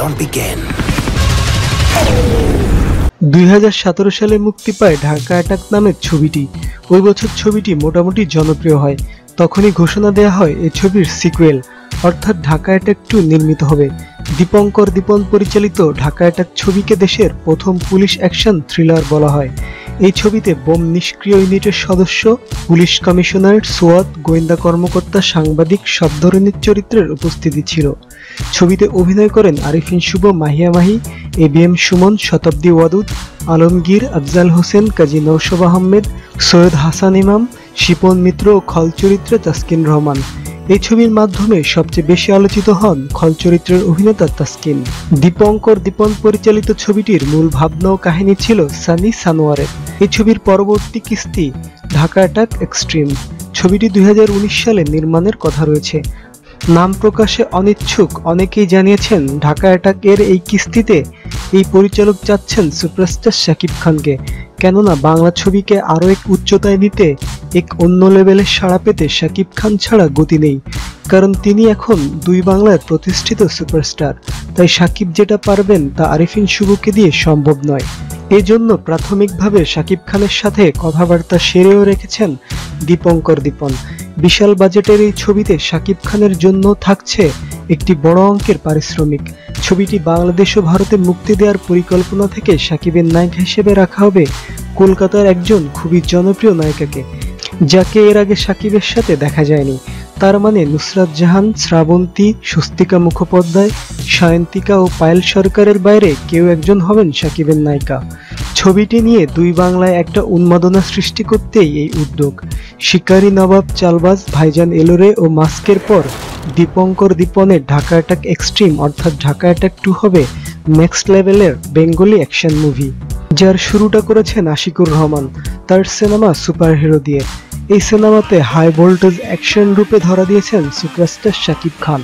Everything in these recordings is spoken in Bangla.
don't begin. 2017 সালে মুক্তি পায় ঢাকা অ্যাটাক নামের ছবিটি। ওই বছর ছবিটি মোটামুটি জনপ্রিয় হয়। তখনই ঘোষণা দেয়া হয় এই ছবির সিকুয়েল অর্থাৎ ঢাকা অ্যাটাক 2 নির্মিত হবে। দীপঙ্কর দীপন পরিচালিত ঢাকা অ্যাটাক ছবিকে দেশের প্রথম পুলিশ অ্যাকশন থ্রিলার বলা হয়। এই ছবিতে বোম নিষ্ক্রিয় ইউনিটের সদস্য, পুলিশ কমিশনারেট, সোয়াত, গোয়েন্দা কর্মকর্তা, সাংবাদিক সব ধরনের চরিত্রের উপস্থিতি ছিল। ছবিতে অভিনয় করেন আরিফিন শুভ, মাহিয়া মাহি, এবিএম সুমন, শতাব্দী ওয়াদুদ, আলমগীর, আফজাল হোসেন, কাজী নৌশব আহমেদ, সৈয়দ হাসান ইমাম, শিপন মিত্র ও খল চরিত্রে তাসকিন রহমান। এই ছবির মাধ্যমে সবচেয়ে বেশি আলোচিত হন খল চরিত্রের অভিনেতা তাসকিন। দীপঙ্কর দীপন পরিচালিত ছবিটির মূল ভাবনা ও কাহিনী ছিল সানি সানোয়ারের। এই ছবির পরবর্তী কিস্তি ঢাকা অ্যাটাক এক্সট্রিম। ছবিটি 2019 সালে নির্মাণের কথা রয়েছে। নাম প্রকাশে অনিচ্ছুক অনেকেই জানিয়েছেন ঢাকা অ্যাটাক এর এই কিস্তিতে এই পরিচালক চাচ্ছেন সুপারস্টার শাকিব খানকে, কেননা বাংলা ছবিকে আরও এক উচ্চতায় নিতে, এক অন্য লেভেলের সাড়া পেতে শাকিব খান ছাড়া গতি নেই। কারণ তিনি এখন দুই বাংলার প্রতিষ্ঠিত সুপারস্টার, তাই শাকিব যেটা পারবেন তা আরিফিন শুভকে দিয়ে সম্ভব নয়। এই জন্য প্রাথমিকভাবে শাকিব খানের সাথে কথাবার্তা সেরেও রেখেছেন দীপঙ্কর দীপন। বিশাল বাজেটের এই ছবিতে শাকিব খানের জন্য থাকছে একটি বড় অঙ্কের পারিশ্রমিক। ছবিটি বাংলাদেশ ও ভারতে মুক্তি দেওয়ার পরিকল্পনা থেকে শাকিবের নায়িকা হিসেবে রাখা হবে কলকাতার একজন খুবই জনপ্রিয় নায়িকাকে, যাকে এর আগে শাকিবের সাথে দেখা যায়নি। তার মানে নুসরাত জাহান, শ্রাবন্তী, স্বস্তিকা মুখোপাধ্যায়, সায়ন্তিকা ও পায়েল সরকারের বাইরে কেউ একজন হবেন শাকিবের নায়িকা। ছবিটি নিয়ে দুই বাংলায় একটা উন্মাদনা সৃষ্টি করতেই এই উদ্যোগ। শিকারী, নবাব, চালবাজ, ভাইজান এলোরে ও মাস্কের পর দীপঙ্কর দীপনের ঢাকা অ্যাটাক এক্সট্রিম অর্থাৎ ঢাকা অ্যাটাক 2 হবে নেক্সট লেভেলের বেঙ্গলি অ্যাকশন মুভি, যার শুরুটা করেছেন আশিকুর রহমান তার সিনেমা সুপারহিরো দিয়ে। এই সিনেমাতে হাই ভোল্টেজ অ্যাকশন রূপে ধরা দিয়েছেন superstar Shakib Khan.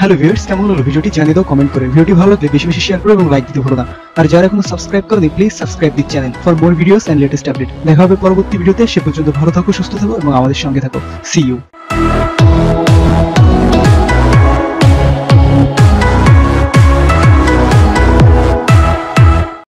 Hello viewers, কেমন হলো ভিডিওটি জানিয়ে দাও কমেন্ট করে। ভিডিওটি ভালো লাগলে বেশি বেশি শেয়ার করো এবং লাইক দিতে ভুলো না। আর যারা এখনো সাবস্ক্রাইব করেনি please subscribe this channel for more videos and latest update. দেখা হবে পরবর্তী ভিডিওতে। সে পর্যন্ত ভালো থাকো, সুস্থ থাকো এবং আমাদের সঙ্গে থাকো। See you.